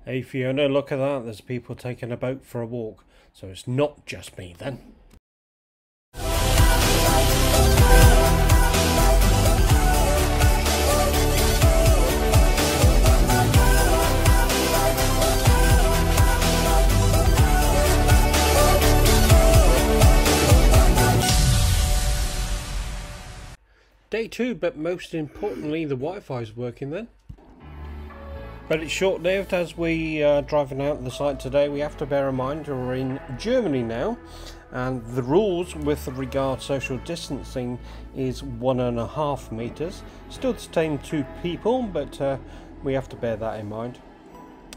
Hey Fiona, look at that, there's people taking a boat for a walk, so it's not just me then. Day 2, but most importantly the Wi-Fi is working then. But it's short-lived. As we are driving out the site today, we have to bear in mind we're in Germany now, and the rules with regard social distancing is 1.5 meters. Still the same 2 people, but we have to bear that in mind.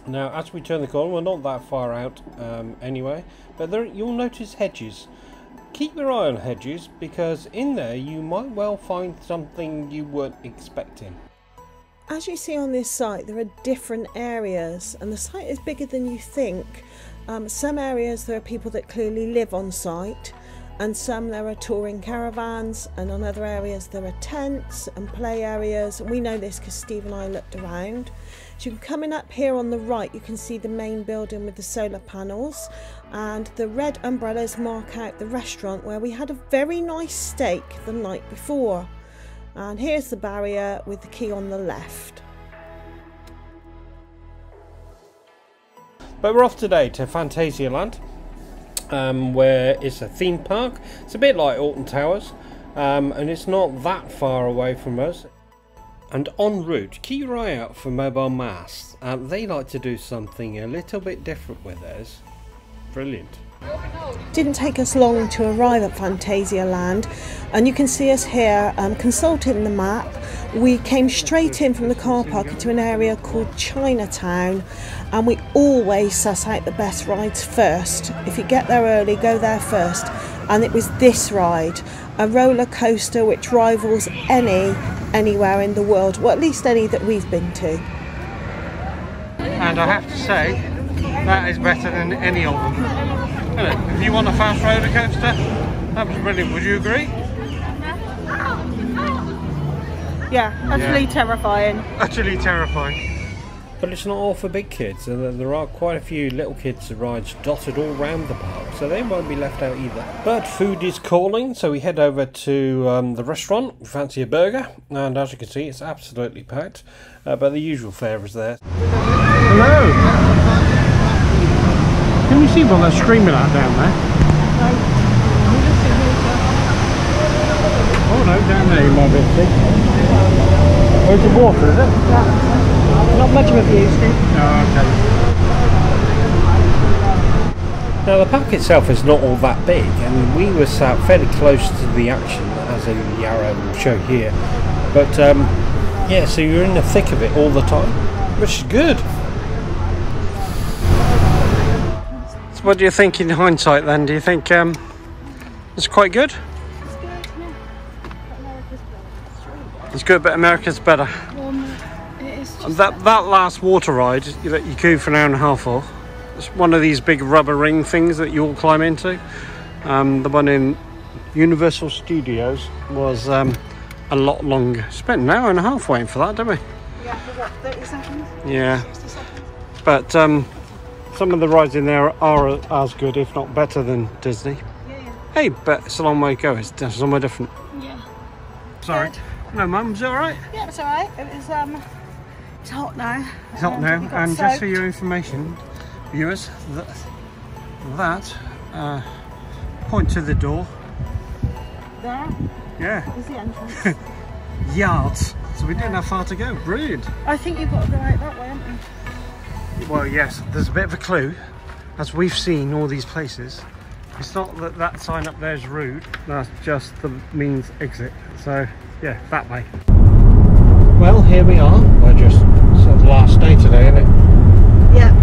Now as we turn the corner, we're not that far out anyway, but there you'll notice hedges. Keep your eye on hedges, because in there you might well find something you weren't expecting. As you see on this site, there are different areas, and the site is bigger than you think. Some areas there are people that clearly live on site, and some there are touring caravans, and on other areas there are tents and play areas. And we know this because Steve and I looked around. So you're coming up here on the right, you can see the main building with the solar panels, and the red umbrellas mark out the restaurant where we had a very nice steak the night before. And here's the barrier with the quay on the left. But we're off today to Phantasia Land, where it's a theme park. It's a bit like Alton Towers, and it's not that far away from us. And en route, keep your eye out for mobile masts. They like to do something a little bit different with theirs. Brilliant. Didn't take us long to arrive at Phantasia Land, and you can see us here consulting the map. We came straight in from the car park into an area called Chinatown, and we always suss out the best rides first. If you get there early, go there first. And it was this ride, a roller coaster which rivals anywhere in the world, well at least any that we've been to. And I have to say, that is better than any of them. If you want a fast roller coaster, that was brilliant. Would you agree? Yeah, utterly terrifying. Utterly terrifying. But it's not all for big kids, and there are quite a few little kids' rides dotted all around the park, so they won't be left out either. But food is calling, so we head over to the restaurant. We fancy a burger, and as you can see, it's absolutely packed, but the usual fare is there. Hello! Can you see what they're screaming at down there? No. Oh no, down there you might be able to see. Oh, it's the water, is it? Yeah. Not much of a view, Steve. Oh, okay. Now the park itself is not all that big, and we were sat fairly close to the action, as in the arrow will show here. But yeah, so you're in the thick of it all the time, which is good. So what do you think in hindsight then? Do you think it's quite good? It's good, yeah. But America's better. It's good, but America's better. It is just That last water ride that you queued for an hour and a half for, it's one of these big rubber ring things that you all climb into. The one in Universal Studios was a lot longer. Spent an hour and a half waiting for that, didn't we? Yeah, for what, 30 seconds? Yeah. 60 seconds? But some of the rides in there are as good, if not better, than Disney. Yeah. Hey, but it's a long way to go. It's somewhere different. Yeah. Sorry. No, Mum, is it alright? Yeah, it's alright. It's hot now. It's hot now, and just for your information, viewers, that point to the door. There? Yeah. Is the entrance. Yards. So we didn't have far to go. Brilliant. I think you've got to go out that way, haven't you? Well, yes, there's a bit of a clue. As we've seen all these places, it's not that that sign up there is rude, that's just the means exit. So, yeah, that way. Well, here we are. We're just sort of the last day today, isn't it? Yeah.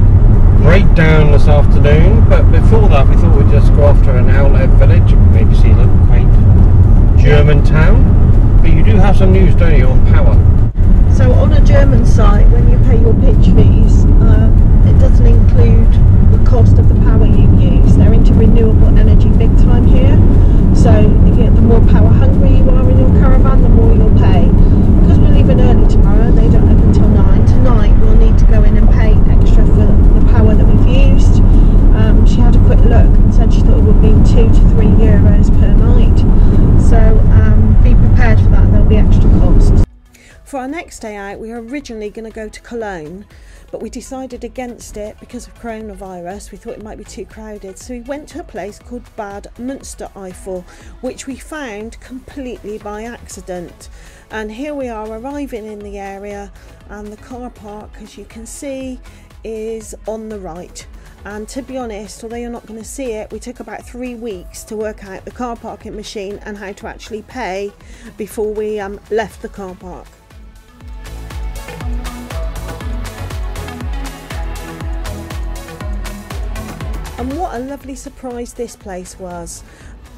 Breakdown this afternoon, but before that we thought we'd just go off to an outlet village and maybe see a little quaint German town. But you do have some news, don't you, on power? So on a German site, when you pay your pitch fees, it doesn't include the cost of the power you use. They're into renewable energy big time here. So if the more power hungry you are in your caravan, the more you'll pay. Because we're leaving early tomorrow, they don't open till 9. Tonight we'll need to go in and pay extra for our next day out, we were originally going to go to Cologne, but we decided against it because of coronavirus. We thought it might be too crowded, so we went to a place called Bad Munster Eifel, which we found completely by accident. And here we are arriving in the area, and the car park, as you can see, is on the right. And to be honest, although you're not going to see it, we took about 3 weeks to work out the car parking machine and how to actually pay before we left the car park. And what a lovely surprise this place was.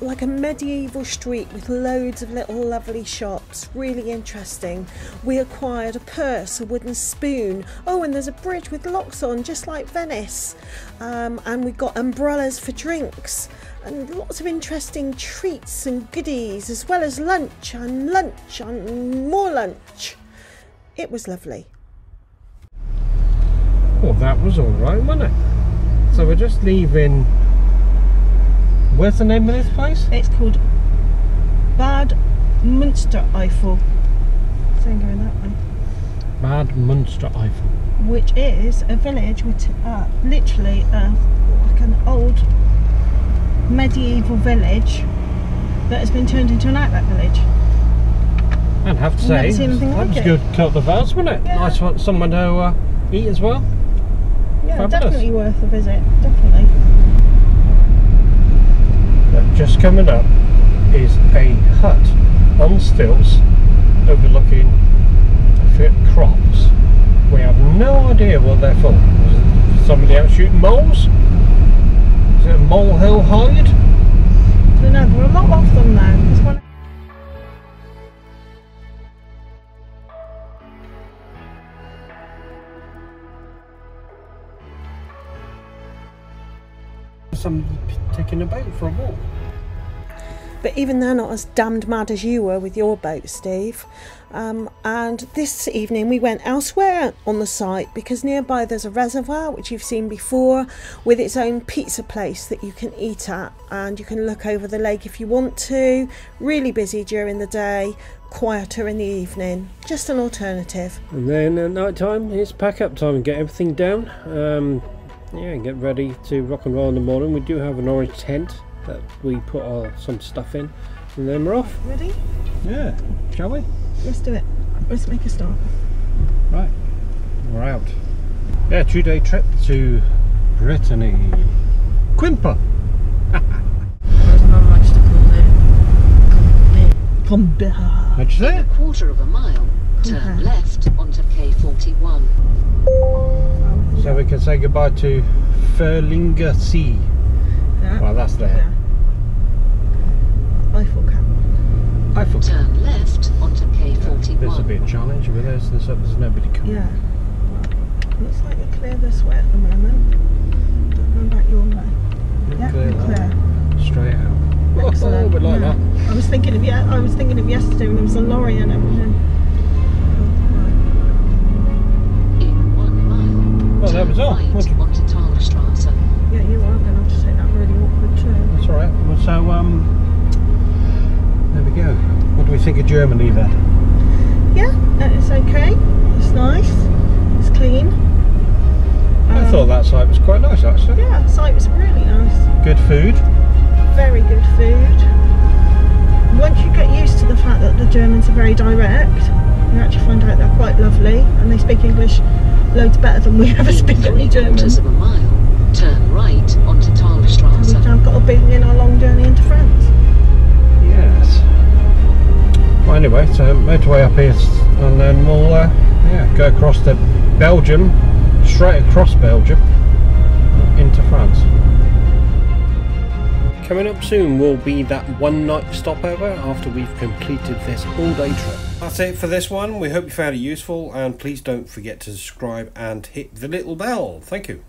Like a medieval street with loads of little lovely shops, really interesting. We acquired a purse, a wooden spoon, oh, and there's a bridge with locks on, just like Venice, and we got umbrellas for drinks and lots of interesting treats and goodies, as well as lunch and more lunch. It was lovely. Well, that was alright, wasn't it? So we're just leaving. Where's the name of this place? It's called Bad Munster Eifel. So I'm going that way. Bad Munster Eifel. Which is a village with literally like an old medieval village that has been turned into an outlet village. I'd have to say, that was good cut the vase, wasn't it? Yeah. Nice for someone to eat as well. Yeah, fabulous. Definitely worth a visit, definitely. Just coming up is a hut on stilts overlooking a few crops. We have no idea what they're for. Is it somebody out shooting moles? Is it a molehill hide? I don't know, there are a lot of them now. There's one. Some taking a boat for a walk. But even they're not as damned mad as you were with your boat, Steve. And this evening we went elsewhere on the site because nearby there's a reservoir, which you've seen before, with its own pizza place that you can eat at, and you can look over the lake if you want to. Really busy during the day, quieter in the evening. Just an alternative. And then at night time, it's pack up time and get everything down. Yeah, get ready to rock and roll in the morning. We do have an orange tent that we put some stuff in, and then we're off. Ready? Yeah, shall we? Let's do it. Let's make a start. Right, we're out. Yeah, 2-day trip to Brittany. Quimper. There's not much to call there. What'd you say? In a quarter of a mile, turn left onto K41. So we can say goodbye to Phantasia Sea. Yeah. Well, that's there. Yeah. Eifel Camp. Eifel Camp. Turn left onto K41. This will be a challenge with this. There's nobody coming. Yeah. Looks like you're clear this way at the moment. Don't go back your way. Yeah, you're clear. Straight out. Excellent. Oh, we like that. I was thinking of yesterday when there was a lorry and everything. Well, that was all. Right onto Talstrasse. Yeah, you are going to have to take that really awkward turn. That's alright. Well, so, there we go. What do we think of Germany then? Yeah, it's okay. It's nice. It's clean. I thought that site was quite nice, actually. Yeah, the site was really nice. Good food. Very good food. Once you get used to the fact that the Germans are very direct, you actually find out they're quite lovely, and they speak English loads better than we ever speak any German. Quarters of a mile, turn right onto Talstrasse. We've now got to begin our long journey into France. Yes. Well, anyway, so motorway up here, and then we'll yeah, go across to Belgium, straight across Belgium into France. Coming up soon will be that one-night stopover after we've completed this all-day trip. That's it for this one. We hope you found it useful, and please don't forget to subscribe and hit the little bell. Thank you.